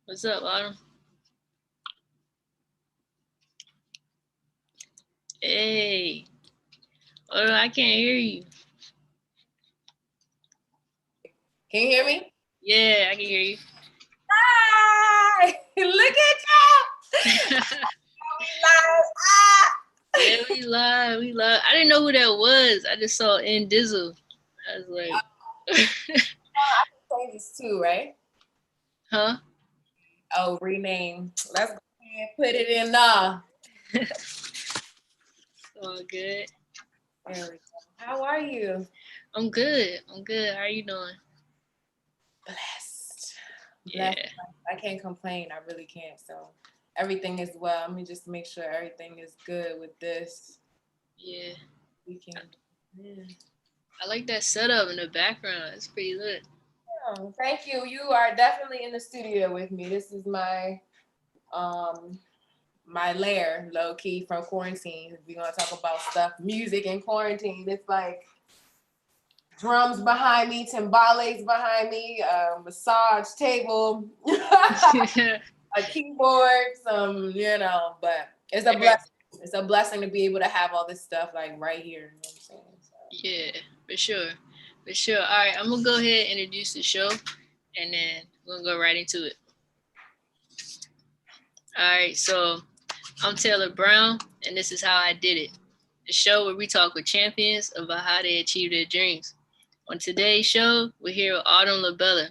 What's up, Autumn? Hey, Autumn, I can't hear you. Can you hear me? Yeah, I can hear you. Hi! Look at y'all! We live. Yeah, we live. We live. I didn't know who that was. I just saw N Dizzle. I was like, I can say this too, right? huh? Oh, rename. Let's go ahead and put it in All good. There we go. How are you? I'm good. I'm good. How are you doing? Blessed. Blessed. Yeah. I can't complain. I really can't. So everything is well. Let me just make sure everything is good with this. Yeah. We can. Yeah. I like that setup in the background. It's pretty lit. Oh, thank you. You are definitely in the studio with me. This is um my lair, low key, from quarantine. If we're gonna talk about stuff, music in quarantine, it's like drums behind me, timbales behind me, a massage table, a keyboard, but it's a blessing. It's a blessing to be able to have all this stuff like right here. You know what I'm saying? So. Yeah, for sure. For sure. All right, I'm going to go ahead and introduce the show, and then we're going to go right into it. All right, so I'm Taylor Brown, and this is How I Did It, the show where we talk with champions about how they achieve their dreams. On today's show, we're here with Autumn LaBella.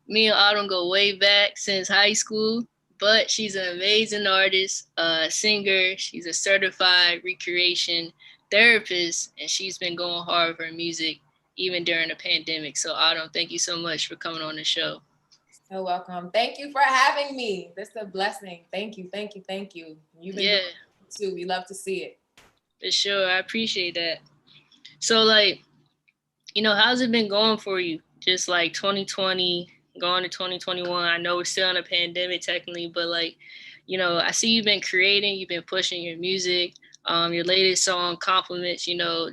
Me and Autumn go way back since high school, but she's an amazing artist, a singer. She's a certified recreation therapist, and she's been going hard with her music even during the pandemic. So, Autumn, thank you so much for coming on the show. So welcome. Thank you for having me. This is a blessing. Thank you. Thank you. Thank you. You've been doing Yeah, it too. We love to see it. for sure. I appreciate that. So, like, how's it been going for you? Just like 2020, going to 2021. I know we're still in a pandemic technically, but like, I see you've been creating, you've been pushing your music. Your latest song, Compliments,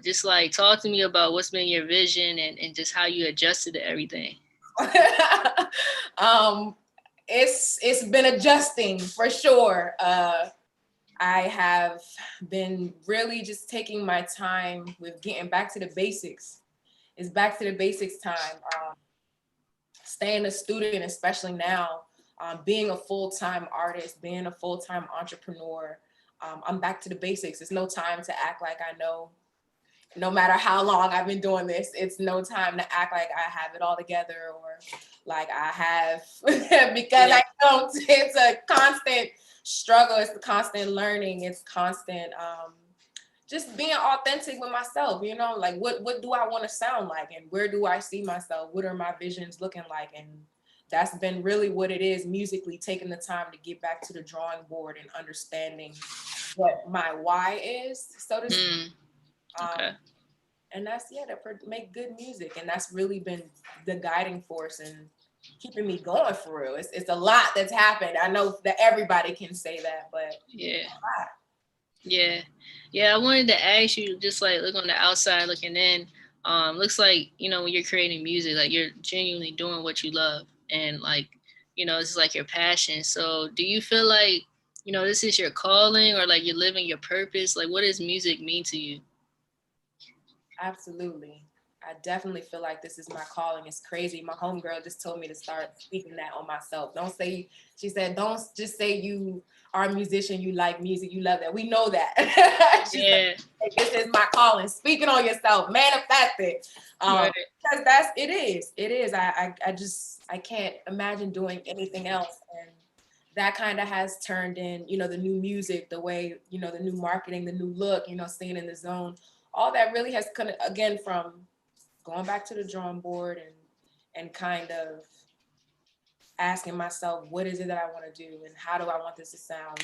just like talk to me about what's been your vision and just how you adjusted to everything. um, it's been adjusting for sure. I have been really just taking my time with getting back to the basics. It's back to the basics time. Staying a student, especially now, being a full-time artist, being a full-time entrepreneur. I'm back to the basics. It's no time to act like I know. No matter how long I've been doing this, it's no time to act like I have it all together or like I have because Yeah. I don't. It's a constant struggle. It's constant learning. It's constant just being authentic with myself, like what do I want to sound like and where do I see myself? What are my visions looking like? And that's been really what it is musically, taking the time to get back to the drawing board and understanding what my why is, so to speak. Mm, Um, okay. and that's to make good music, and that's really been the guiding force and keeping me going for real. It's a lot that's happened. I know that everybody can say that, but Yeah. Yeah. Yeah. I wanted to ask you, just like look on the outside looking in. Looks like, when you're creating music, like you're genuinely doing what you love. And like, this is like your passion. So do you feel like, this is your calling or like you're living your purpose? Like, what does music mean to you? absolutely. I definitely feel like this is my calling. It's crazy. My homegirl just told me to start speaking that on myself. Don't say, she said, don't just say you are a musician, you like music, you love that. We know that. She said, Yeah. "Hey, this is my calling. Speaking on yourself, manifest it." Right. Because it is. It is. I can't imagine doing anything else. And that kind of has turned in, the new music, the way, the new marketing, the new look, staying in the zone. All that really has kind of, again, from going back to the drawing board and kind of asking myself, what is it that I want to do and how do I want this to sound?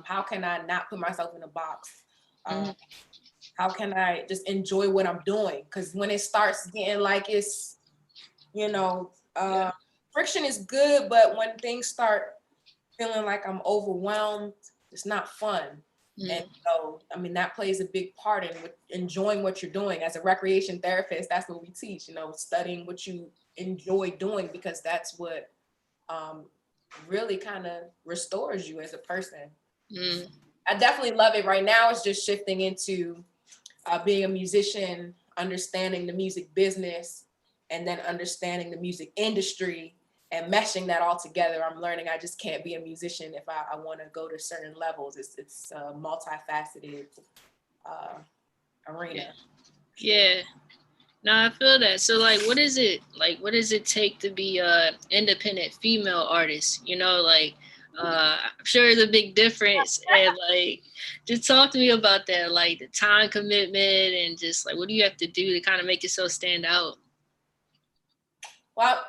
How can I not put myself in a box? Mm-hmm. How can I just enjoy what I'm doing? Because when it starts getting like it's, you know, Yeah. uh, friction is good, but when things start feeling like I'm overwhelmed, it's not fun. And Mm-hmm. so, I mean, that plays a big part in enjoying what you're doing. As a recreation therapist, that's what we teach, studying what you enjoy doing, because that's what um, really kind of restores you as a person. Mm. I definitely love it. Right now, it's just shifting into being a musician, understanding the music business, and then understanding the music industry and meshing that all together. I'm learning I just can't be a musician if I want to go to certain levels. It's a multifaceted arena. Yeah. No, I feel that. So like what is it like what does it take to be a independent female artist? You know, like I'm sure there's a big difference and like just talk to me about that, like the time commitment and just like what do you have to do to kind of make yourself stand out? Well,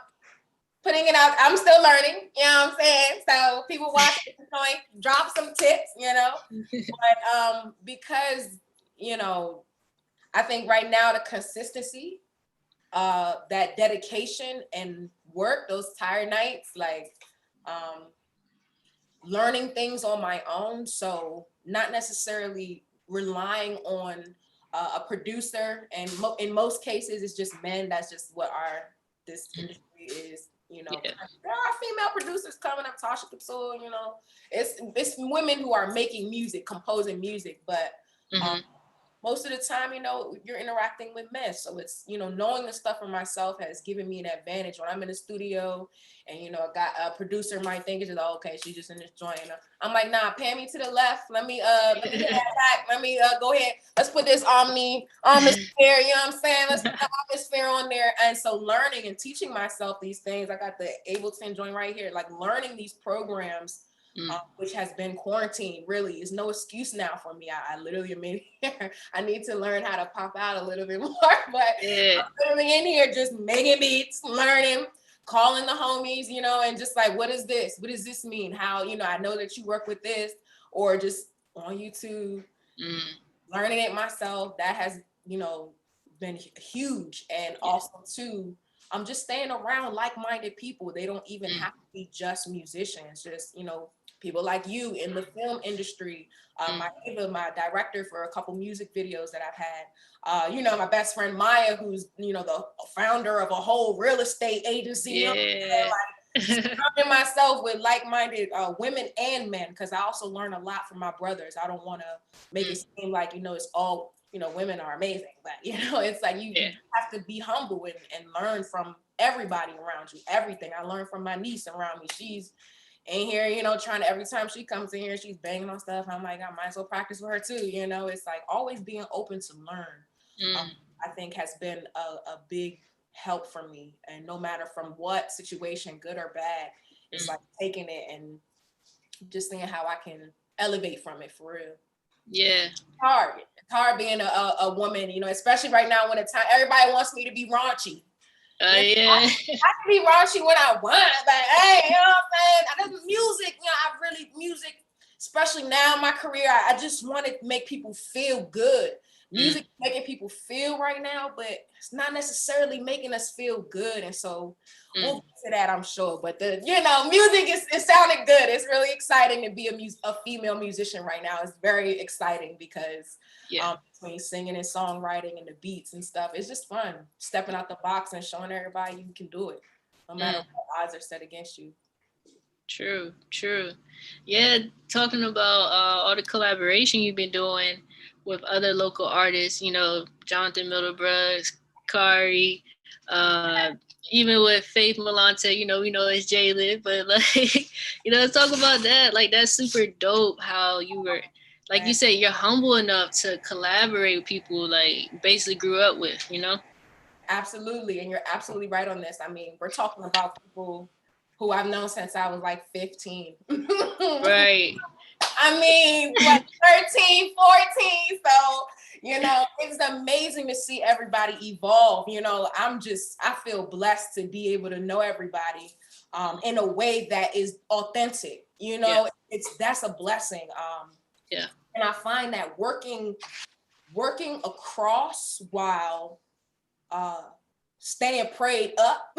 putting it out, I'm still learning, you know what I'm saying? So people watching this joint, drop some tips, you know. But because, you know, I think right now the consistency, that dedication and work, those tired nights, like learning things on my own. So not necessarily relying on a producer. And in most cases, it's just men. That's just what this industry is. You know, Yeah. there are female producers coming up, Tasha Kapsul, you know, it's women who are making music, composing music, but Mm-hmm. most of the time, you know, you're interacting with men. So it's, you know, knowing the stuff for myself has given me an advantage when I'm in the studio and, you know, a producer might think it's just, oh, okay, she's just in this joint. I'm like, nah, pan me to the left. Let me hit that back. Let me go ahead. Let's put this atmosphere, you know what I'm saying? Let's put the atmosphere on there. And so learning and teaching myself these things, I got the Ableton joint right here, like learning these programs, which has been quarantine, really is no excuse now for me. I literally am in here. I need to learn how to pop out a little bit more, but Yeah. I'm literally in here just making beats, learning, calling the homies, you know, and just like, what is this? What does this mean? How, you know, I know that you work with this, or just on YouTube, learning it myself. That has, you know, been huge. And also too, I'm just staying around like-minded people. They don't even have to be just musicians, just, you know, people like you in the film industry. My director for a couple music videos that I've had. You know, my best friend Maya, who's, you know, the founder of a whole real estate agency. Yeah. You know, like surrounding myself with like-minded women and men, because I also learn a lot from my brothers. I don't want to make it seem like, you know, it's all, you know, women are amazing, but you know, it's like you have to be humble and learn from everybody around you, everything. I learned from my niece around me. She's in here, you know, trying to, every time she comes in here, she's banging on stuff. I'm like, I might as well practice with her too. You know, it's like always being open to learn, I think has been a big help for me. And no matter from what situation, good or bad, it's like taking it and just seeing how I can elevate from it for real. Yeah. It's hard being a woman, you know, especially right now when everybody wants me to be raunchy. Yeah. I can be raunchy when I want, but hey, you know what I'm saying? Music, you know, music, especially now in my career, I just want to make people feel good. Music is making people feel right now, but it's not necessarily making us feel good. And so we'll get to that, I'm sure. But you know, music is sounding good. It's really exciting to be a female musician right now. It's very exciting because between singing and songwriting and the beats and stuff, it's just fun stepping out the box and showing everybody you can do it, no matter what odds are set against you. True. Yeah, talking about all the collaboration you've been doing with other local artists, you know, Jonathan Middlebrooks, Kari, even with Faith Malante, you know, we know it's J-Lit, but like, you know, let's talk about that. Like, that's super dope how you were, like you said, you're humble enough to collaborate with people like basically grew up with, you know? Absolutely. And you're absolutely right on this. I mean, we're talking about people who I've known since I was like 15. Right. I mean, what, 13, 14. So, you know, it's amazing to see everybody evolve. You know, I feel blessed to be able to know everybody in a way that is authentic. You know, that's a blessing. And I find that working across while staying prayed up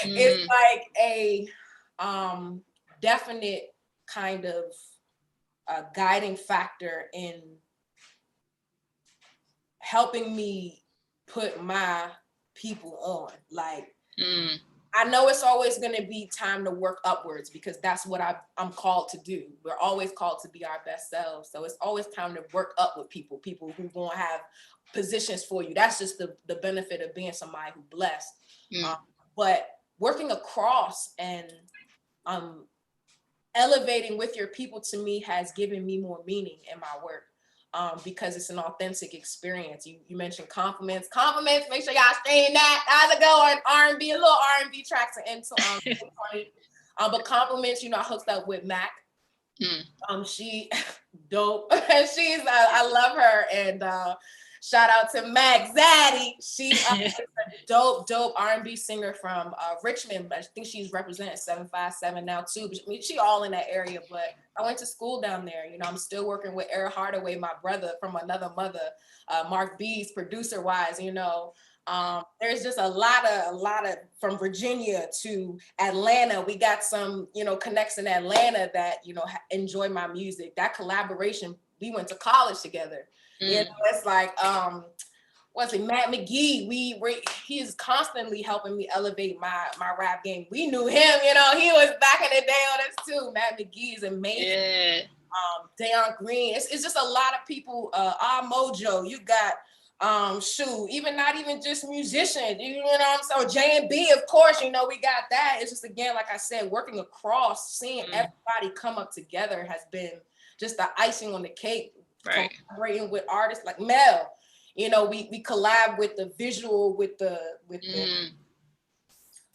is like a definite kind of guiding factor in helping me put my people on. Like I know it's always going to be time to work upwards because that's what I'm called to do. We're always called to be our best selves. So it's always time to work up with people who going to have positions for you. That's just the benefit of being somebody who blessed. But working across and elevating with your people, to me, has given me more meaning in my work. Because it's an authentic experience. You mentioned compliments. Compliments, make sure y'all stay in that. How's it going? R&B, a little R&B tracks to end 2020. But compliments, you know, I hooked up with Mac. She dope. I love her. And shout out to Mac Zaddy. She's a dope R&B singer from Richmond, but I think she's representing 757 now too. But, I mean, she all in that area, but I went to school down there. You know, I'm still working with Eric Hardaway, my brother from another mother, Mark B's producer wise, you know. There's just a lot of from Virginia to Atlanta. We got some, you know, connects in Atlanta that, you know, enjoy my music. That collaboration, we went to college together. You know, it's like, what's it, Matt McGee, he is constantly helping me elevate my rap game. We knew him, you know, he was back in the day on this too. Matt McGee is amazing. Yeah. Dayon Green. It's just a lot of people. Mojo, you got even not even just musicians, you know what I'm saying? J&B, of course, you know, we got that. It's just, again, like I said, working across, seeing everybody come up together has been just the icing on the cake. Right. Collaborating with artists like Mel. You know, we collab with the visual, with the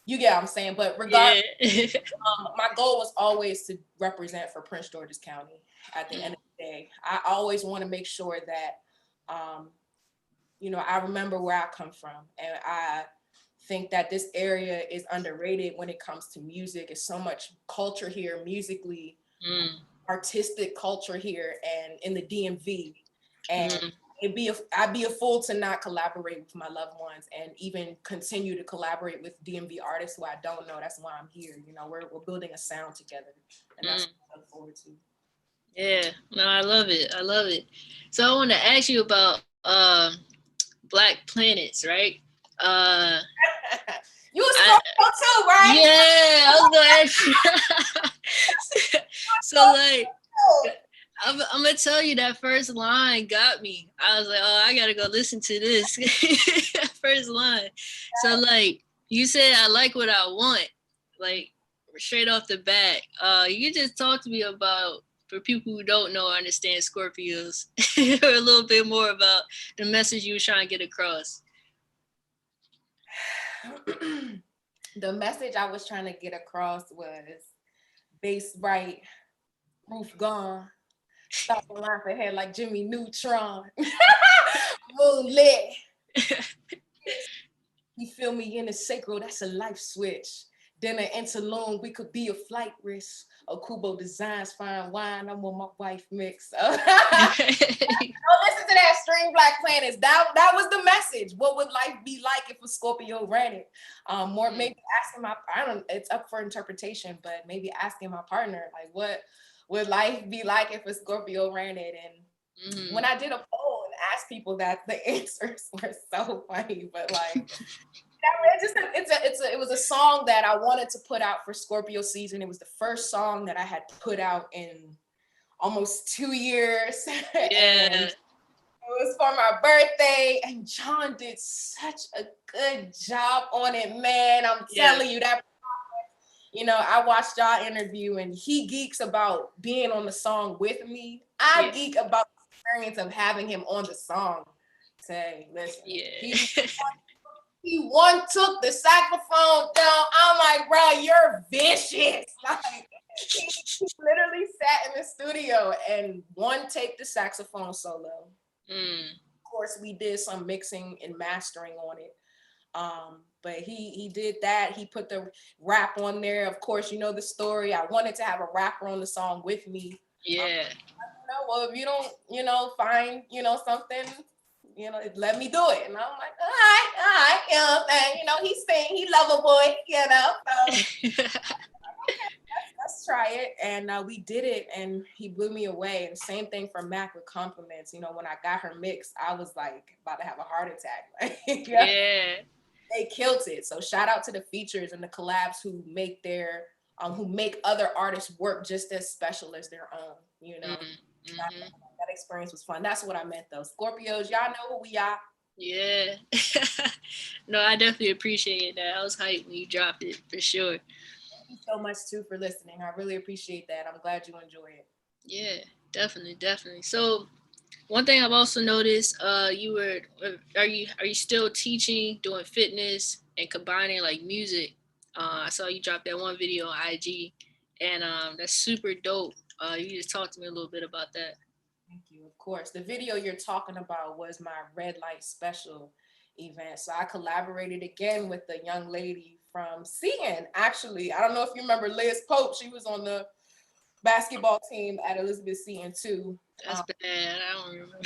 you get what I'm saying. But regardless, my goal was always to represent for Prince George's County. At the end of the day, I always want to make sure that, you know, I remember where I come from, and I think that this area is underrated when it comes to music. It's so much culture here, musically, artistic culture here, and in the DMV, and I'd be a fool to not collaborate with my loved ones and even continue to collaborate with DMV artists who I don't know. That's why I'm here. You know, we're building a sound together, and that's what I look forward to. Yeah, no, I love it. I love it. So I want to ask you about Black Planets, right? You a Scorpio too, right? Yeah, I was gonna ask you. So like, I'm gonna tell you, that first line got me. I was like, oh, I gotta go listen to this. First line. So like, you said, I like what I want, like straight off the bat. You just talked to me about, for people who don't know or understand Scorpios, or a little bit more about the message you were trying to get across. The message I was trying to get across was bass right, roof gone, stop the line for head like Jimmy Neutron, moonlit. You feel me, in the sacred, that's a life switch. Then an interlude, we could be a flight risk. Okubo Designs, fine wine, I'm on my wife mix. Oh, listen to that Stream Black Planets. That was the message. What would life be like if a Scorpio ran it? More maybe asking it's up for interpretation, but maybe asking my partner, like, what would life be like if a Scorpio ran it? And when I did a poll and asked people that, the answers were so funny, but like, it was a song that I wanted to put out for Scorpio season. It was the first song that I had put out in almost 2 years. Yeah. And it was for my birthday, and John did such a good job on it, man. I'm telling you that. You know, I watched y'all interview, and he geeks about being on the song with me. I geek about the experience of having him on the song. Say, listen, he took the saxophone down. I'm like, bro, you're vicious. Like, he literally sat in the studio and taped the saxophone solo. Of course, we did some mixing and mastering on it. But he did that. He put the rap on there. Of course, you know the story. I wanted to have a rapper on the song with me. Yeah. Well, if you don't, find, something, let me do it. And I'm like, all right, and he sing, he love a boy, so let's try it. And we did it, and he blew me away. And same thing for Mac with compliments. When I got her mixed, I was like about to have a heart attack. Yeah. they killed it. So shout out to the features and the collabs who make other artists work just as special as their own, you know. That experience was fun. That's what I meant though. Scorpios, y'all know who we are. Yeah. No, I definitely appreciate that. I was hyped when you dropped it for sure. Thank you so much too for listening. I really appreciate that. I'm glad you enjoy it. Yeah, definitely, definitely. So one thing I've also noticed, are you still teaching, doing fitness, and combining like music? I saw you drop that one video on IG, and that's super dope. You just talked to me a little bit about that. Thank you. Of course. The video you're talking about was my red light special event. So I collaborated again with a young lady from Seton. Actually, I don't know if you remember Liz Pope. She was on the basketball team at Elizabeth Seton too. That's bad. I don't remember.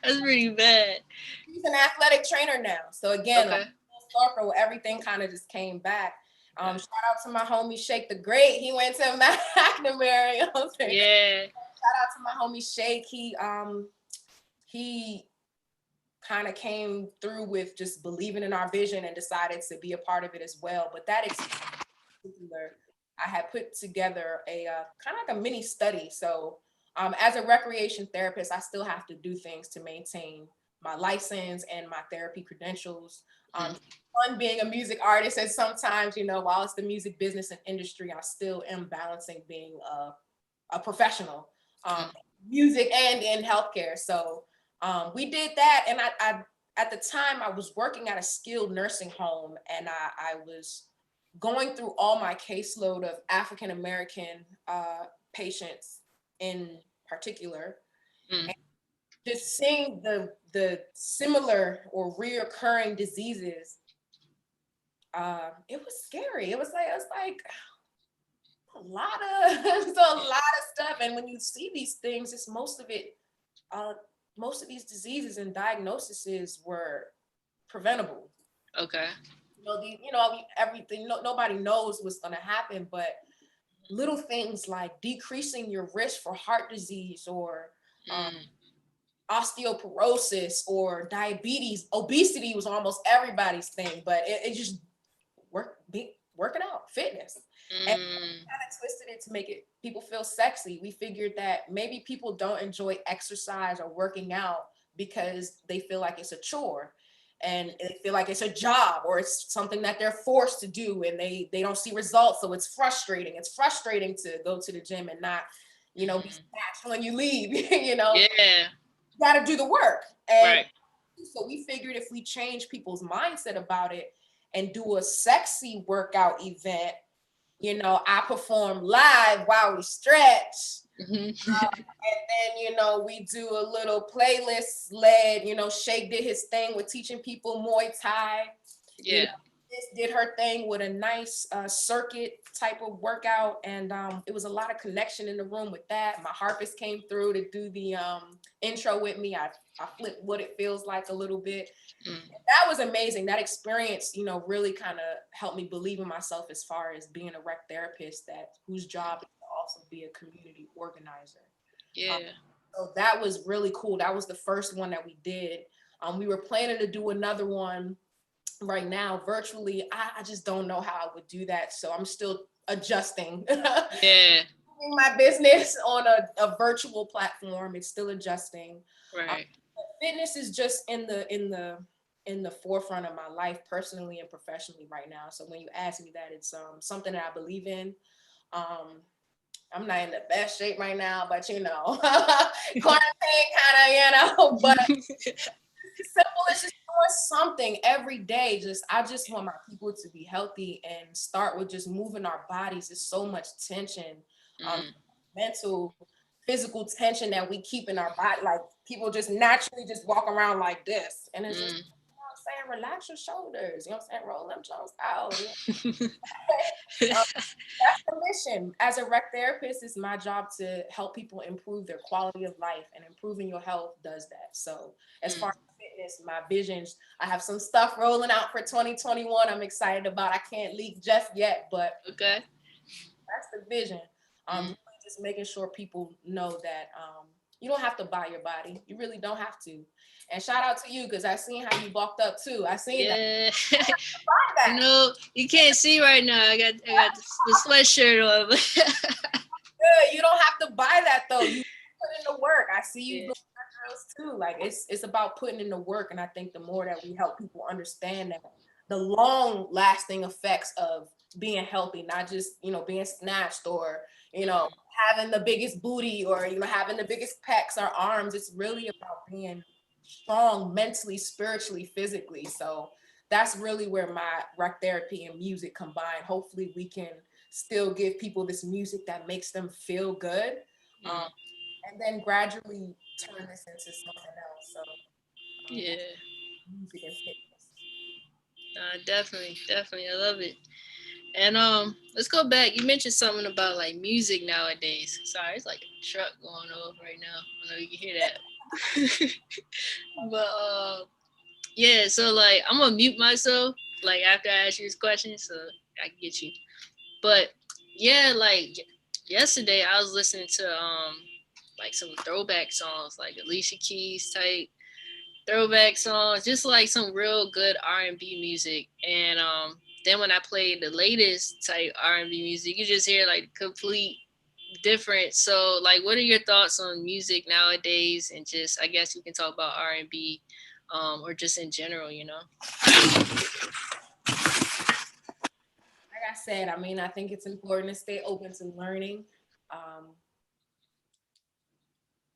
That's pretty bad. She's an athletic trainer now. So again, Okay. like Sparkle, everything kind of just came back. Shout out to my homie Shake the Great. He went to McNamara. You know what I'm saying? Yeah. Shout out to my homie Shake. He kind of came through with just believing in our vision and decided to be a part of it as well. But that experience in particular, I had put together a kind of like a mini study. So as a recreation therapist, I still have to do things to maintain my license and my therapy credentials. Fun being a music artist, and sometimes, you know, while it's the music business and industry, I still am balancing being a professional, music and in healthcare. So we did that, and I at the time I was working at a skilled nursing home, and I was going through all my caseload of African American patients in particular, and just seeing the similar or reoccurring diseases. It was scary. It was like a lot of it's a lot of stuff, and when you see these things, it's most of these diseases and diagnoses were preventable. Okay. Everything. Nobody knows what's going to happen, but little things like decreasing your risk for heart disease or osteoporosis or diabetes, obesity was almost everybody's thing, but it just working out, fitness. And kind of twisted it to make it people feel sexy. We figured that maybe people don't enjoy exercise or working out because they feel like it's a chore and they feel like it's a job or it's something that they're forced to do and they don't see results. So it's frustrating. It's frustrating to go to the gym and not, be snatched when you leave, Yeah. You got to do the work. And Right. so we figured if we change people's mindset about it and do a sexy workout event, I perform live while we stretch. And then, we do a little playlist led, Shake did his thing with teaching people Muay Thai. Yeah. This did her thing with a nice circuit type of workout. And it was a lot of connection in the room with that. My harpist came through to do the intro with me. I flipped what it feels like a little bit. That was amazing. That experience, really kind of helped me believe in myself as far as being a rec therapist whose job is to also be a community organizer. Yeah. So that was really cool. That was the first one that we did. We were planning to do another one right now virtually. I just don't know how I would do that. So I'm still adjusting. Yeah. My business on a virtual platform. It's still adjusting. Right. Fitness is just in the forefront of my life personally and professionally right now. So when you ask me that, it's something that I believe in. I'm not in the best shape right now, but quarantine kind of, but simple as just doing something every day. I just want my people to be healthy and start with just moving our bodies. There's so much tension, mental, physical tension that we keep in our body. Like people just naturally just walk around like this. And it's just, I'm saying, relax your shoulders. You know what I'm saying? Roll them joints out. That's the mission. As a rec therapist, it's my job to help people improve their quality of life, and improving your health does that. So as far as fitness, my visions, I have some stuff rolling out for 2021 I'm excited about. I can't leak just yet, but okay. That's the vision. Really just making sure people know that You don't have to buy your body. You really don't have to. And shout out to you, because I seen how you bulked up too. I seen that. Yeah. Buy You that. know, you can't see right now. I got the sweatshirt on. Good. You don't have to buy that though. You put in the work. I see you Yeah. doing that drills too. Like it's about putting in the work. And I think the more that we help people understand that, the long lasting effects of being healthy, not just, you know, being snatched or, you know, having the biggest booty or, you know, having the biggest pecs or arms. It's really about being strong mentally, spiritually, physically. So that's really where my rec therapy and music combine. Hopefully we can still give people this music that makes them feel good, and then gradually turn this into something else. So Yeah. music and fitness. Definitely. I love it. And let's go back. You mentioned something about like music nowadays. Sorry, it's like a truck going off right now. I know you can hear that. But yeah, so like I'm gonna mute myself like after I ask you this question so I can get you. But yeah, like yesterday I was listening to like some throwback songs like Alicia Keys type throwback songs, just like some real good R&B music. And then when I played the latest type R&B music, you just hear like complete different. So like, what are your thoughts on music nowadays? And just, I guess you can talk about R&B, or just in general, you know? Like I said, I mean, I think it's important to stay open to learning. Um,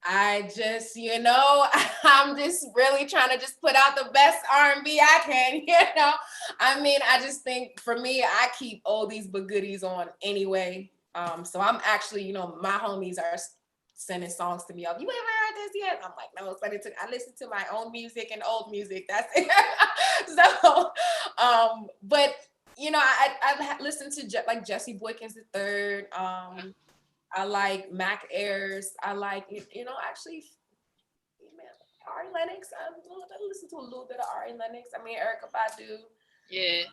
I just, you know, I'm just really trying to just put out the best R&B I can, you know. I mean, I just think for me, I keep oldies but goodies on anyway. So I'm actually, you know, my homies are sending songs to me of, you ever heard this yet? I'm like, no, I listen to my own music and old music. That's it. So, but you know, I've listened to like Jesse Boykins the third. I like Mac Ayers. I like, you know, actually, Ari Lennox. I listen to a little bit of Ari Lennox. I mean, Erica Badu. Yeah.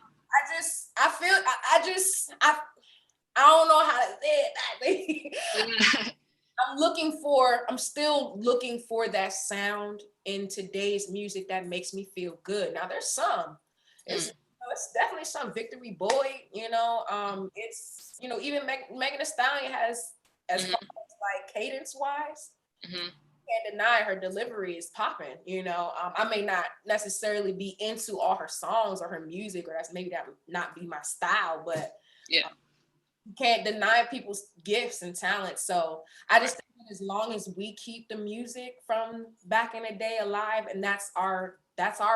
I don't know how to say it. I'm still looking for that sound in today's music that makes me feel good. Now, there's some. It's definitely some. Victory Boy, you know, it's, you know, even Megan Thee Stallion has, as far as like cadence wise, can't deny her delivery is popping, you know. I may not necessarily be into all her songs or her music, or that's maybe that not be my style, but Yeah. You can't deny people's gifts and talents. So I just think that as long as we keep the music from back in the day alive, and that's our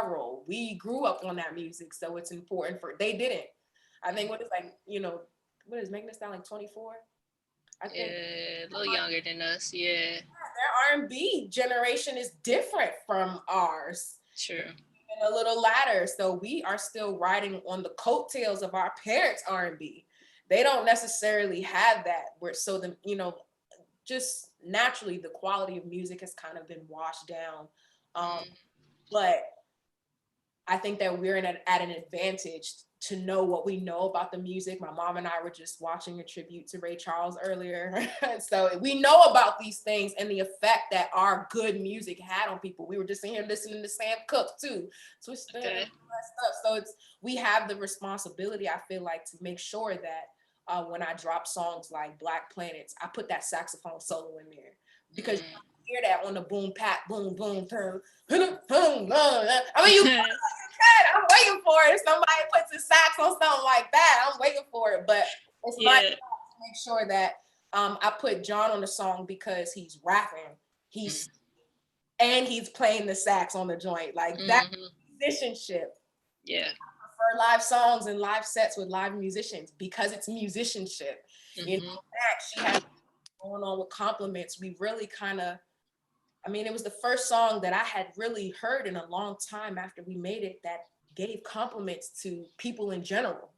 role. We grew up on that music, so it's important for they didn't. I think what is like, you know, what is making this sound like 24? I think Yeah, a little younger than us. Yeah. their R&B generation is different from ours. True. And a little latter. So we are still riding on the coattails of our parents' R&B. They don't necessarily have that. So the, you know, just naturally the quality of music has kind of been washed down. But I think that we're at an advantage to know what we know about the music. My mom and I were just watching a tribute to Ray Charles earlier. So we know about these things and the effect that our good music had on people. We were just in here listening to Sam Cooke too. Okay. So we have the responsibility, I feel like, to make sure that when I drop songs like Black Planets, I put that saxophone solo in there. Because you hear that on the boom, pat, boom, boom, boom, boom, boom. I mean, I'm waiting for it. If somebody puts a sax on something like that, I'm waiting for it. But it's my job to make sure that I put John on the song because he's rapping. He's playing the sax on the joint. Like that musicianship. Yeah. I prefer live songs and live sets with live musicians because it's musicianship. You know, that she has going on with compliments. We really kind of, I mean, it was the first song that I had really heard in a long time after we made it that gave compliments to people in general.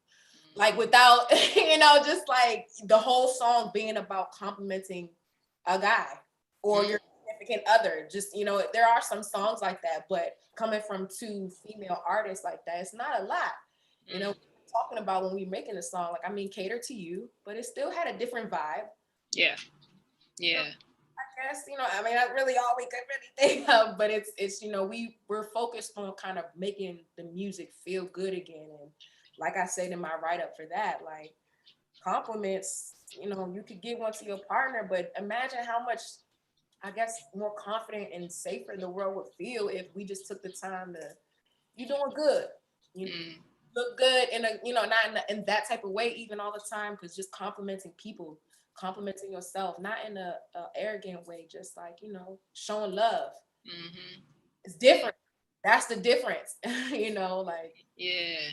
Like without, you know, just like the whole song being about complimenting a guy or your significant other. Just, you know, there are some songs like that, but coming from two female artists like that, it's not a lot. You know, talking about when we making a song, like, I mean, Cater to You, but it still had a different vibe. Yeah. Yeah. I guess, I mean, that's really all we could really think of, but it's we're focused on kind of making the music feel good again. And like I said in my write-up for that, like compliments, you could give one to your partner, but imagine how much, I guess, more confident and safer the world would feel if we just took the time to, you doing good. You look good in a, not in that type of way, even all the time, because just complimenting people, complimenting yourself, not in a arrogant way, just like, showing love. It's different. That's the difference, like, Yeah.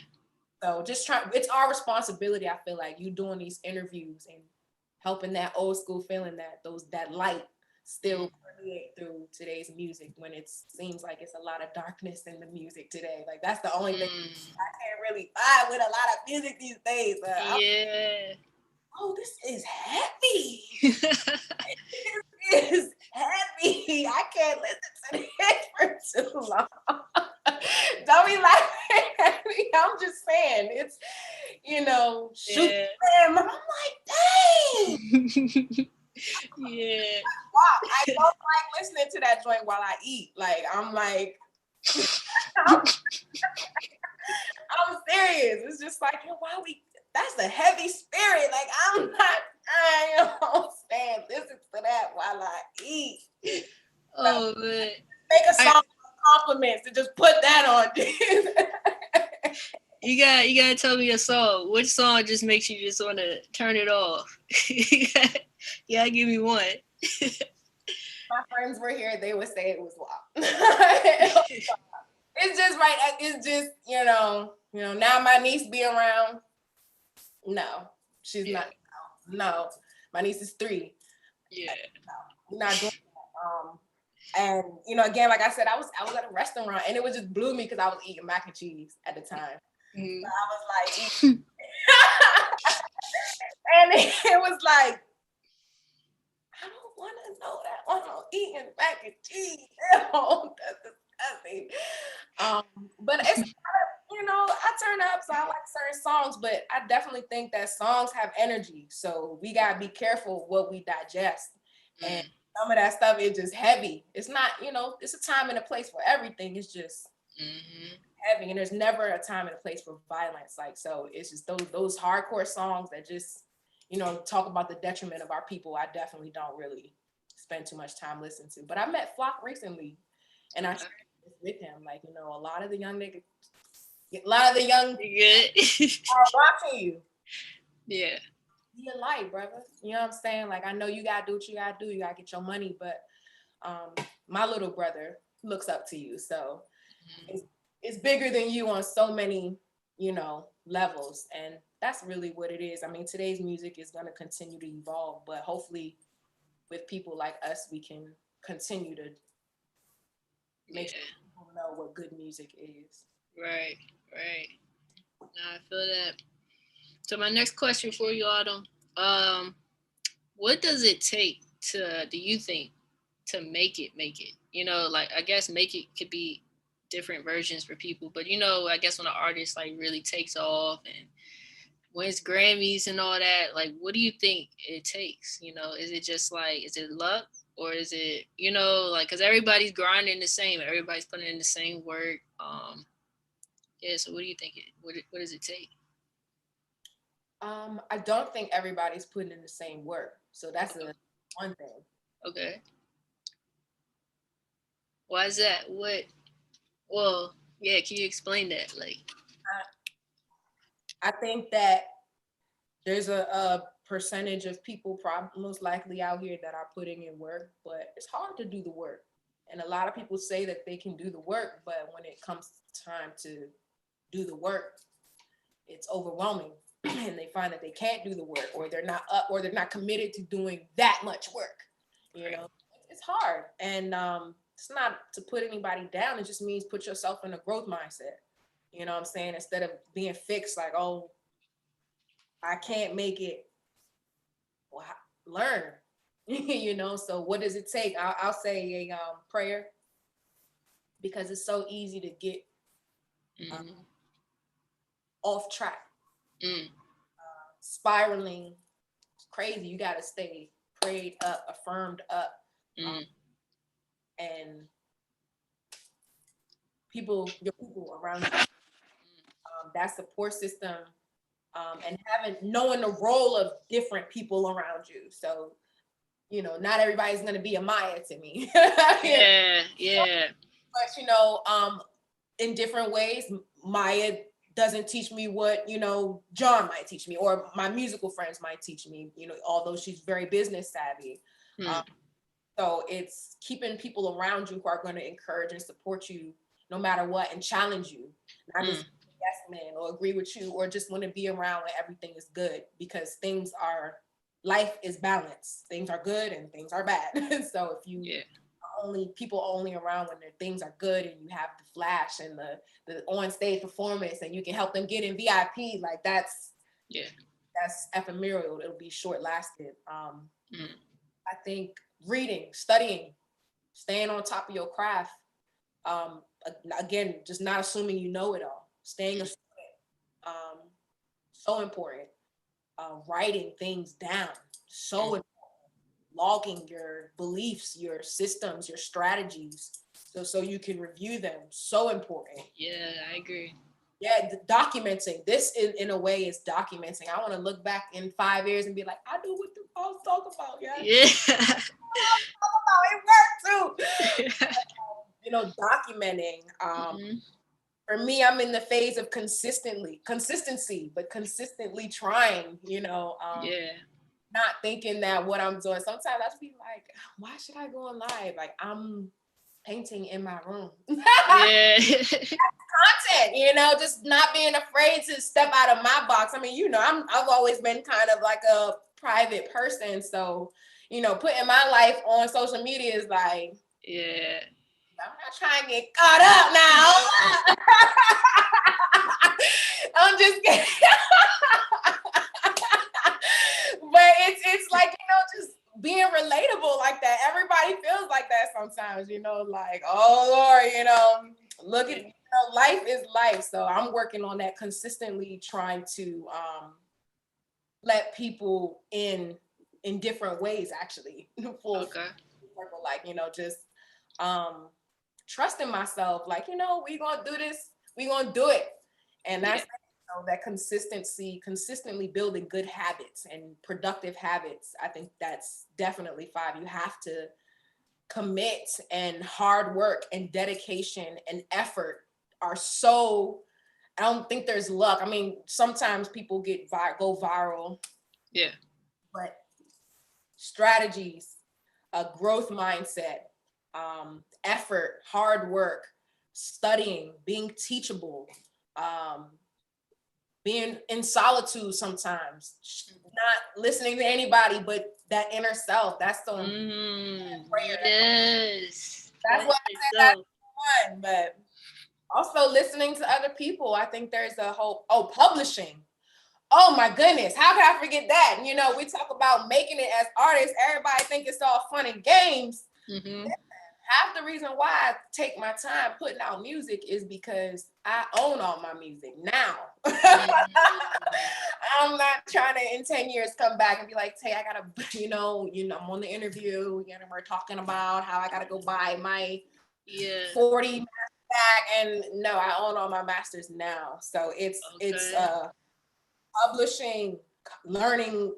so just try, it's our responsibility. I feel like you doing these interviews and helping that old school feeling, that light still permeate through today's music when it seems like it's a lot of darkness in the music today. Like that's the only thing I can't really vibe with a lot of music these days. Yeah. Oh, this is heavy. This is heavy. I can't listen to this for too long. Don't be laughing at me. I'm just saying, it's, shoot them. I'm like, dang. Yeah. Wow, I don't like listening to that joint while I eat. Like, I'm like, I'm serious. It's just like, that's a heavy spirit. Like, I don't stand listen to that while I eat. Oh man. Make a song of compliments and just put that on. You gotta tell me a song. Which song just makes you just want to turn it off? You gotta give me one. My friends were here, they would say it was wild. It's just right. It's just, now my niece be around. No, she's not. No, my niece is 3. Yeah. We're not doing that. And again, like I said, I was at a restaurant and it was just blew me because I was eating mac and cheese at the time. So I was like, and it was like, I don't want to know that when I'm eating mac and cheese. That's disgusting. But it's I turn up, so I like certain songs, but I definitely think that songs have energy, so we gotta be careful what we digest. And some of that stuff is just heavy. It's not, it's a time and a place for everything. It's just heavy, and there's never a time and a place for violence. Like, so it's just those hardcore songs that just, talk about the detriment of our people. I definitely don't really spend too much time listening to. But I met Flock recently, and I shared this with him. Like, a lot of the young niggas, a lot of the young are watching you. Yeah. Be a light, brother. You know what I'm saying? Like, I know you gotta do what you gotta do. You gotta get your money, but my little brother looks up to you. So it's bigger than you on so many, levels. And that's really what it is. I mean, today's music is going to continue to evolve, but hopefully with people like us, we can continue to make sure people know what good music is. Right. Now I feel that. So my next question for you, Autumn, what does it take do you think, to make it? Like, I guess make it could be different versions for people, but I guess when an artist like really takes off and wins Grammys and all that, like, what do you think it takes? Is it just like, is it luck, or is it, like, because everybody's grinding the same, everybody's putting in the same work. Yeah. So what do you think? What does it take? I don't think everybody's putting in the same work, so that's one thing. Okay. Why is that? What? Well, yeah. Can you explain that? Like, I think that there's a percentage of people most likely out here that are putting in work, but it's hard to do the work. And a lot of people say that they can do the work, but when it comes time to do the work, it's overwhelming. And they find that they can't do the work, or they're not up, or they're not committed to doing that much work. It's hard. And it's not to put anybody down. It just means put yourself in a growth mindset. You know what I'm saying? Instead of being fixed, like, oh, I can't make it. Well, learn. So what does it take? I'll say a prayer, because it's so easy to get off track. Spiraling. It's crazy. You got to stay prayed up, affirmed up, And your people around you, that support system, and knowing the role of different people around you. So, not everybody's going to be a Maya to me. Yeah. But, in different ways, Maya doesn't teach me what, John might teach me, or my musical friends might teach me, although she's very business savvy. So it's keeping people around you who are going to encourage and support you no matter what, and challenge you, not just yes man or agree with you, or just want to be around when everything is good, because life is balanced. Things are good and things are bad. So if you people only around when things are good, and you have the flash and the on stage performance, and you can help them get in VIP, like that's ephemeral. It'll be short lasted. I think reading, studying, staying on top of your craft. Again, just not assuming you know it all. Staying a student, so important. Writing things down, so important. Logging your beliefs, your systems, your strategies, so you can review them, so important. Yeah, I agree. Yeah, documenting. This in a way is documenting. I want to look back in 5 years and be like, I knew what I was talking about. Yeah. It worked too. Documenting. For me, I'm in the phase of consistency, but consistently trying, not thinking that what I'm doing. Sometimes I just be like, why should I go on live? Like, I'm painting in my room. Yeah. Content, just not being afraid to step out of my box. I mean, I've always been kind of like a private person. So, putting my life on social media is like, I'm not trying to get caught up now. I'm just kidding. But it's like, just being relatable like that. Everybody feels like that sometimes, like, oh Lord, look at, life is life. So I'm working on that, consistently trying to let people in different ways, actually. Full circle, like, just trusting myself, like, we gonna do this, we gonna do it. And that's that consistently building good habits and productive habits. I think that's definitely 5. You have to commit, and hard work and dedication and effort are so, I don't think there's luck. I mean, sometimes people go viral. Yeah. But strategies, a growth mindset, effort, hard work, studying, being teachable, being in solitude sometimes, not listening to anybody but that inner self. That's the yes. That's what I said. That's fun, but also listening to other people. I think there's a whole publishing. Oh my goodness, how could I forget that? We talk about making it as artists. Everybody think it's all fun and games. Half the reason why I take my time putting out music is because I own all my music now. I'm not trying to in 10 years come back and be like, Tay, I gotta, I'm on the interview, we're talking about how I gotta go buy my 40 back, and no, I own all my masters now. So it's publishing, learning,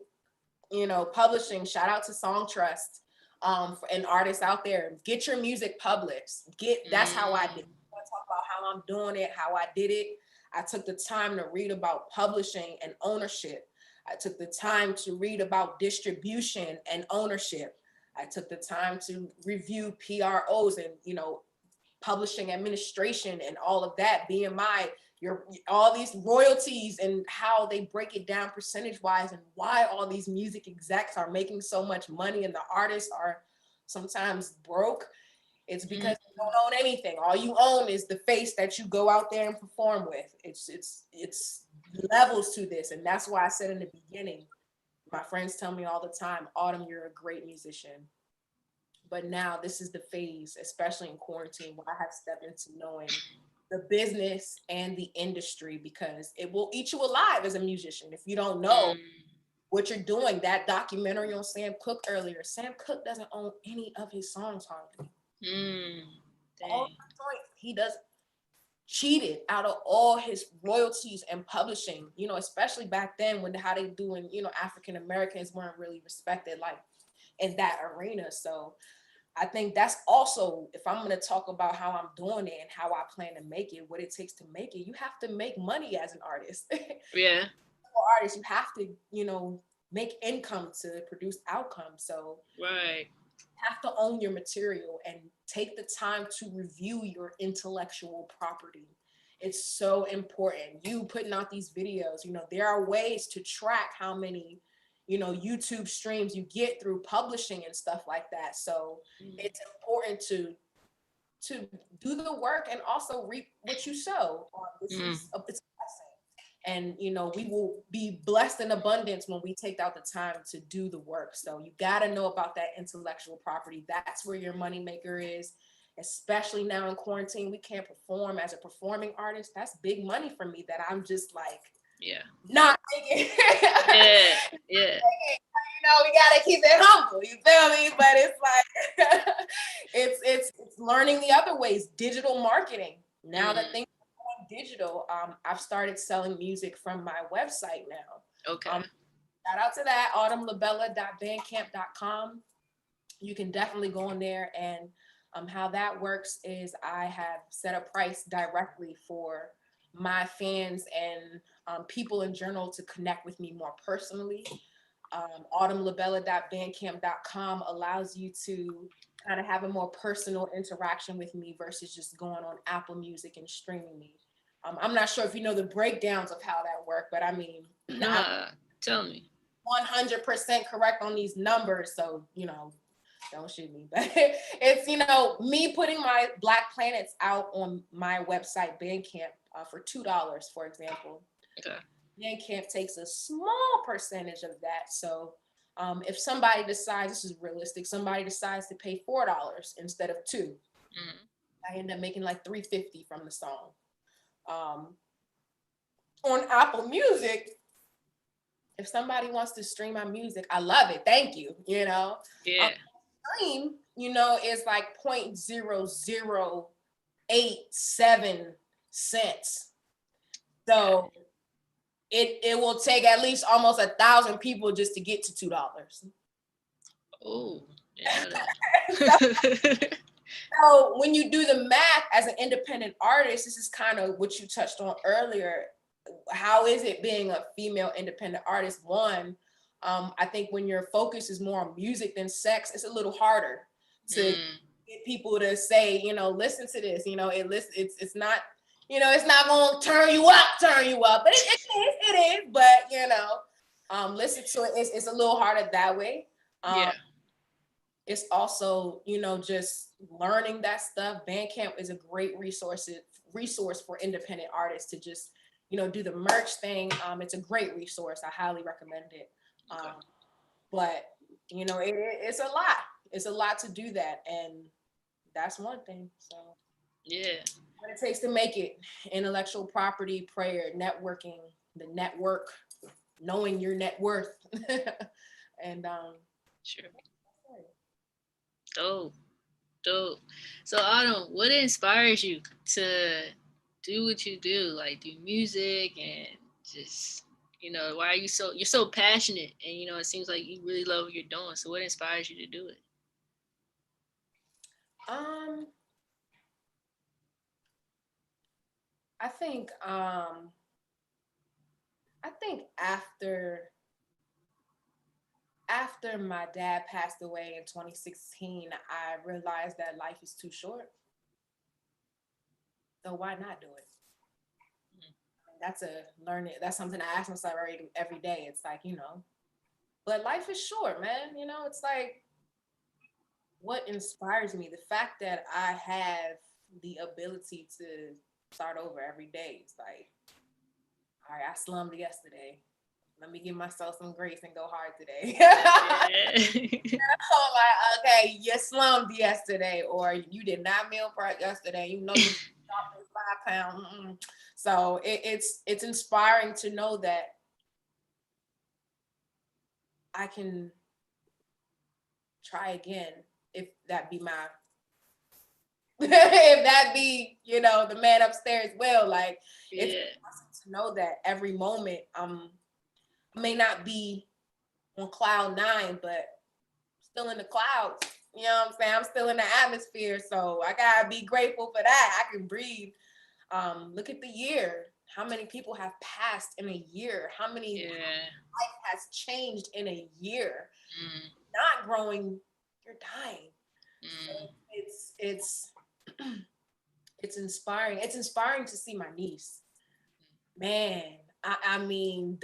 publishing. Shout out to Song Trust, and artists out there. Get your music published. That's how I did it. I want to talk about how I'm doing it, how I did it. I took the time to read about publishing and ownership. I took the time to read about distribution and ownership. I took the time to review PROs and, publishing administration and all of that, BMI, all these royalties and how they break it down percentage wise, and why all these music execs are making so much money and the artists are sometimes broke. It's because you don't own anything. All you own is the face that you go out there and perform with. It's levels to this. And that's why I said in the beginning, my friends tell me all the time, Autumn, you're a great musician. But now this is the phase, especially in quarantine, where I have stepped into knowing the business and the industry, because it will eat you alive as a musician if you don't know what you're doing. That documentary on Sam Cooke earlier, Sam Cooke doesn't own any of his songs hardly. All he does cheated out of all his royalties and publishing, you know, especially back then when how they doing, you know, African Americans weren't really respected like in that arena. So I think that's also, if I'm going to talk about how I'm doing it and how I plan to make it, what it takes to make it, you have to make money as an artist. Yeah. For artists, you have to, you know, make income to produce outcomes. So right. have to own your material and take the time to review your intellectual property. It's so important. You putting out these videos, you know, there are ways to track how many, you know, YouTube streams you get through publishing and stuff like that. So it's important to do the work and also reap what you sow. It's a blessing. And, you know, we will be blessed in abundance when we take out the time to do the work. So you got to know about that intellectual property. That's where your moneymaker is, especially now in quarantine. We can't perform as a performing artist. That's big money for me that I'm just like, not taking. Yeah. You know, we got to keep it humble. You feel me? But it's like, it's learning the other ways, digital marketing. Now that things digital, I've started selling music from my website now. Okay. Shout out to that, autumnlabella.bandcamp.com. You can definitely go in there, and how that works is I have set a price directly for my fans and people in general to connect with me more personally. autumnlabella.bandcamp.com allows you to kind of have a more personal interaction with me versus just going on Apple Music and streaming me. I'm not sure if you know the breakdowns of how that works, but I mean, tell me. 100% correct on these numbers, so you know, don't shoot me. But it's, you know, me putting my Black Planets out on my website Bandcamp for $2, for example. Okay. Bandcamp takes a small percentage of that. So if somebody decides, this is realistic, somebody decides to pay $4 instead of $2, I end up making like $3.50 from the song. On Apple Music, if somebody wants to stream my music, I love it. Thank you. You know, stream, you know, is like 0.0087 cents. So it will take at least almost 1,000 people just to get to $2. Oh, yeah. So when you do the math as an independent artist, this is kind of what you touched on earlier. How is it being a female independent artist? One, I think when your focus is more on music than sex, it's a little harder to get people to say, you know, listen to this. You know, it's not, you know, it's not going to turn you up, but it is. But you know, listen to it. It's a little harder that way. It's also, you know, just learning that stuff. Bandcamp is a great resource for independent artists to just, you know, do the merch thing. It's a great resource. I highly recommend it. But, you know, it's a lot. It's a lot to do that. And that's one thing. So, what it takes to make it: intellectual property, prayer, networking, the network, knowing your net worth. And, Dope. So Autumn, what inspires you to do what you do, like do music and just, you know, why are you're so passionate, and you know, it seems like you really love what you're doing. So what inspires you to do it? I think after my dad passed away in 2016, I realized that life is too short. So why not do it? That's something I ask myself every day. It's like, you know, but life is short, man. You know, it's like, what inspires me? The fact that I have the ability to start over every day. It's like, all right, I slummed yesterday. Let me give myself some grace and go hard today. So like, okay, you slummed yesterday, or you did not meal prep yesterday. You know you dropped 5 pounds. So it's inspiring to know that I can try again if that be my if that be, you know, the man upstairs will. Like, it's awesome to know that every moment I may not be on cloud 9, but still in the clouds. You know what I'm saying? I'm still in the atmosphere. So I gotta be grateful for that. I can breathe. Look at the year. How many people have passed in a year? How many life has changed in a year? Not growing, you're dying. So it's inspiring. It's inspiring to see my niece. Man, I mean,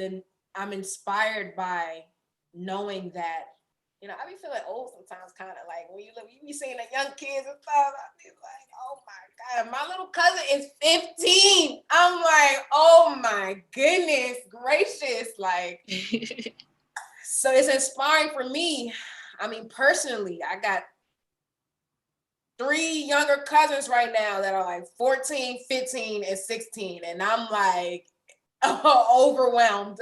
I'm inspired by knowing that, you know, I be feeling old sometimes, kind of like when you be seeing the young kids and stuff. I be like, oh my God, my little cousin is 15. I'm like, oh my goodness gracious, like. So it's inspiring for me. I mean, personally, I got 3 younger cousins right now that are like 14, 15, and 16. And I'm like overwhelmed.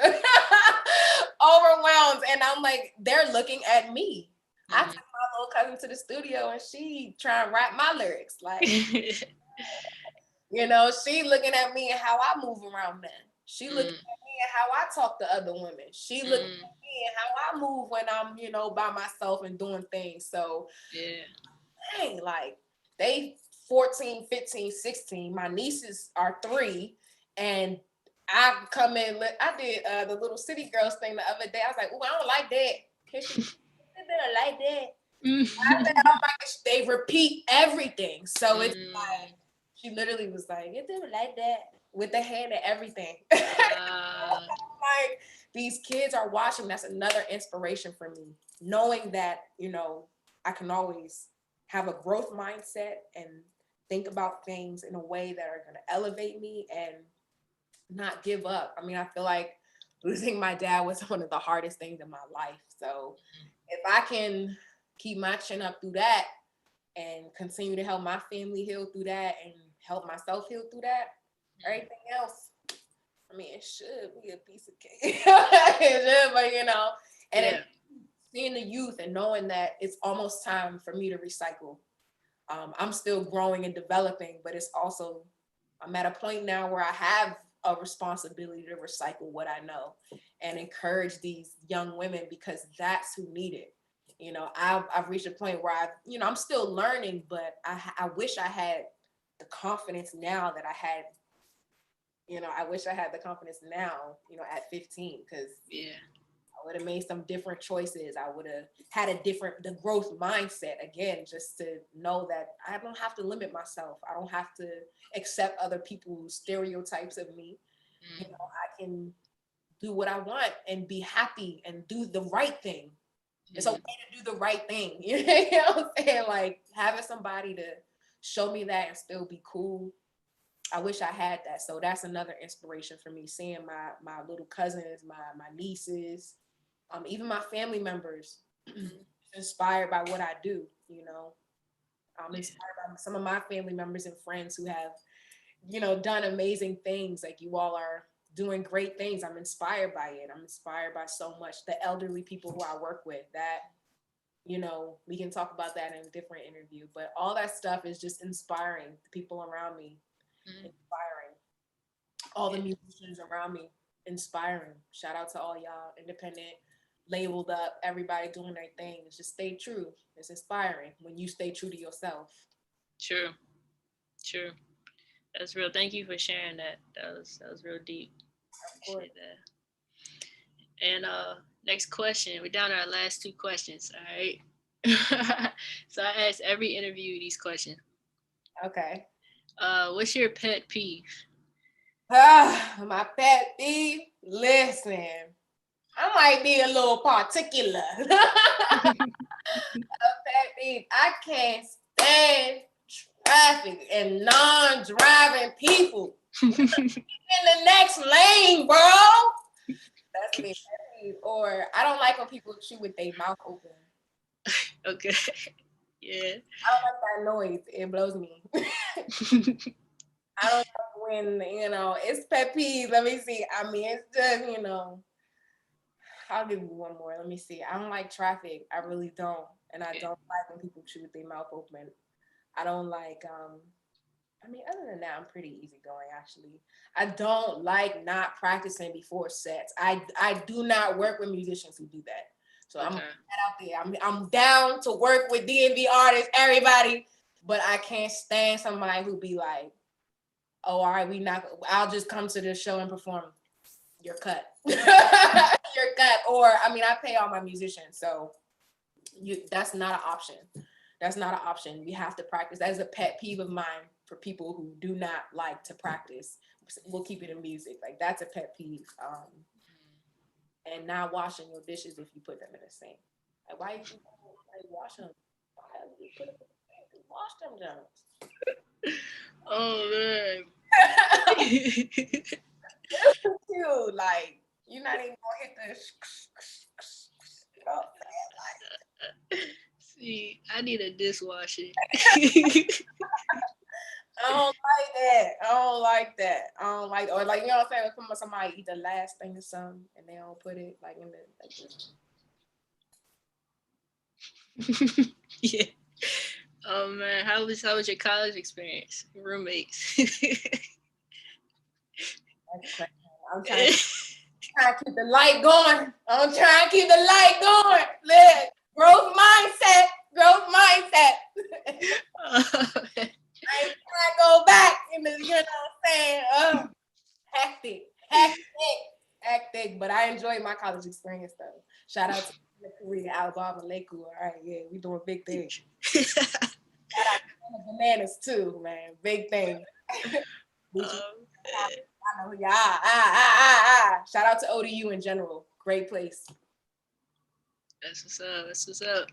Overwhelmed. And I'm like, they're looking at me. I took my little cousin to the studio and she trying to rap my lyrics. Like, you know, she looking at me and how I move around men. She looking at me and how I talk to other women. She looking at me and how I move when I'm, you know, by myself and doing things. So, dang, like, they 14, 15, 16. My nieces are 3. And I come in, I did the little city girls thing the other day. I was like, oh, I don't like that. Kisha, they better like that. I said, I don't like it. They repeat everything. So it's like, she literally was like, it didn't like that, with the hand and everything. Like, these kids are watching. That's another inspiration for me. Knowing that, you know, I can always have a growth mindset and think about things in a way that are going to elevate me and not give up. I mean, I feel like losing my dad was one of the hardest things in my life. So if I can keep my chin up through that and continue to help my family heal through that and help myself heal through that, everything else, I mean, it should be a piece of cake. It should, but you know, and seeing the youth and knowing that it's almost time for me to recycle. I'm still growing and developing, but it's also, I'm at a point now where I have a responsibility to recycle what I know and encourage these young women, because that's who need it. You know, I've reached a point where you know, I'm still learning, but I wish I had the confidence now that I had. You know, I wish I had the confidence now, you know, at 15, because I would have made some different choices. I would have had the growth mindset again, just to know that I don't have to limit myself. I don't have to accept other people's stereotypes of me. You know, I can do what I want and be happy and do the right thing. It's okay to do the right thing. You know what I'm saying? Like, having somebody to show me that and still be cool. I wish I had that. So that's another inspiration for me, seeing my little cousins, my nieces, even my family members inspired by what I do. You know, I'm inspired by some of my family members and friends who have, you know, done amazing things. Like, you all are doing great things. I'm inspired by it. I'm inspired by so much. The elderly people who I work with, that, you know, we can talk about that in a different interview, but all that stuff is just inspiring. The people around me, inspiring. All the musicians around me, inspiring. Shout out to all y'all, independent, labeled up, everybody doing their thing. Just stay true. It's inspiring when you stay true to yourself. True. That's real. Thank you for sharing that. That was real deep. Appreciate that. And next question. We're down to our last 2 questions. All right. So I ask every interview these questions. Okay. What's your pet peeve? My pet peeve. Listen, I might be a little particular. A pet peeve. I can't stand traffic and non-driving people. In the next lane, bro. That's me. Or I don't like when people chew with their mouth open. Okay. Yeah. I don't like that noise. It blows me. I don't know when, you know, it's pet peeve. Let me see. I mean, it's just, you know, I'll give you one more. Let me see. I don't like traffic. I really don't. And I don't like when people chew with their mouth open. I don't like I mean, other than that, I'm pretty easygoing actually. I don't like not practicing before sets. I do not work with musicians who do that. So I'm Okay. out there. I'm down to work with DMV artists, everybody, but I can't stand somebody who be like, "Oh, all right, I'll just come to this show and perform." You're cut. You're cut. Or I mean, I pay all my musicians, so that's not an option. That's not an option. We have to practice. That is a pet peeve of mine for people who do not like to practice. We'll keep it in music. Like that's a pet peeve. And not washing your dishes if you put them in the sink. Like why you wash them? Why you put them in the sink? Wash them Jones. Oh man. Dude, like you're not even gonna hit the. You know what I'm saying? See, I need a dishwasher. I don't like that. I don't like that. I don't like, or like you know what I'm saying. When somebody eat the last thing or something and they don't put it like in the. Like just... Yeah. Oh man, how was your college experience? Your roommates. I'm trying to keep the light going. I'm trying to keep the light going. Look, growth mindset. Growth mindset. I ain't trying to go back in the, you know what I'm saying? Hectic. But I enjoyed my college experience though. Shout out to Korea, Alabama, Lakewood. All right, yeah, we doing big things. Shout out to the bananas too, man. Big thing. I know, yeah. Shout out to ODU in general. Great place. That's what's up. That's what's up.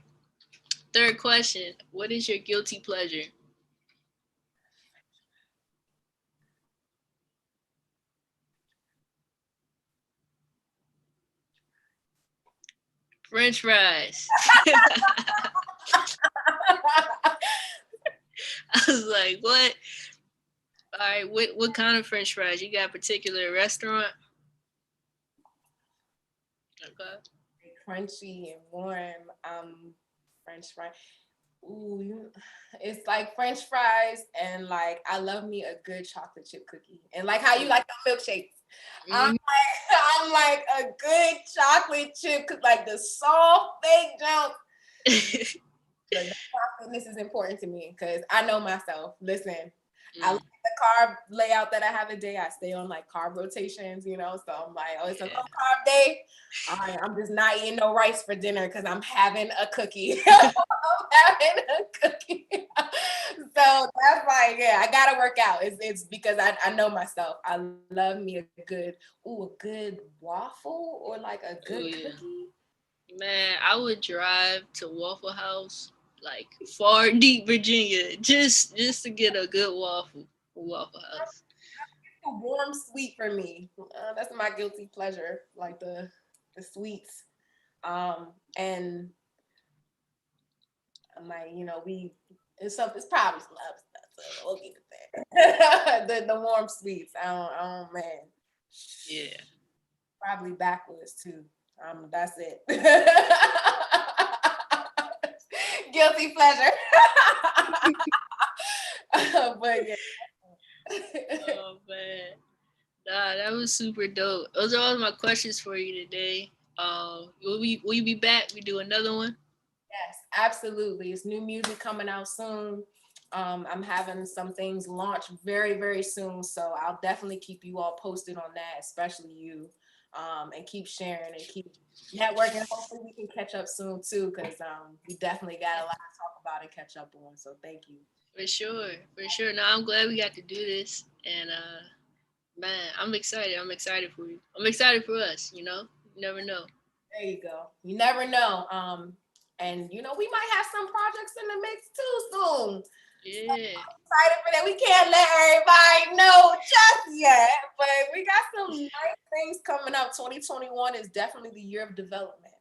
Third question: what is your guilty pleasure? French fries. I was like, what? All right, what kind of French fries? You got a particular restaurant? Okay. Crunchy and warm. French fries. Ooh, it's like French fries and like I love me a good chocolate chip cookie. And like how you like the milkshakes. I'm like a good chocolate chip, like the soft baked junk. The chocolateness is important to me because I know myself. Listen, I like the carb layout that I have a day. I stay on like carb rotations, you know. So I'm like, oh, it's a low carb day. All right, I'm just not eating no rice for dinner because I'm having a cookie. I'm having a cookie. So that's like, yeah, I gotta work out. It's because I know myself. I love me a good waffle or like a good cookie. Man, I would drive to Waffle House, like far deep Virginia, just to get a good waffle from Waffle House. A warm sweet for me. That's my guilty pleasure, like the sweets. And I'm like, you know, it's probably some other stuff, so we'll keep it there. the warm sweets. I don't man. Yeah. Probably backwards too. That's it. Guilty pleasure. But yeah. Oh man. Nah, that was super dope. Those are all my questions for you today. Will you be back? We do another one? Yes, absolutely. It's new music coming out soon. I'm having some things launch very, very soon. So I'll definitely keep you all posted on that, especially you. And keep sharing and keep networking. Hopefully we can catch up soon too, because we definitely got a lot to talk about and catch up on. So thank you. For sure, for sure. No, I'm glad we got to do this, and man, I'm excited. I'm excited for you. I'm excited for us. You know, you never know. There you go. You never know. And you know, we might have some projects in the mix too soon. Yeah. So I'm excited for that. We can't let everybody know just yet, but we got some nice things coming up. 2021 is definitely the year of development.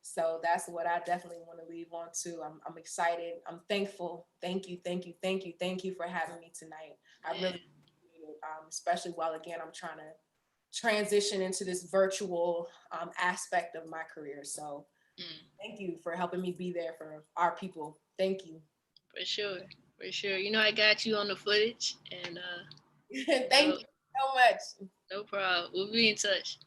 So that's what I definitely want to leave on to. I'm excited. I'm thankful. Thank you for having me tonight. I really appreciate it, especially while again I'm trying to transition into this virtual aspect of my career. So thank you for helping me be there for our people. Thank you. For sure. For sure. You know, I got you on the footage, and Thank you so much. no problem. We'll be in touch.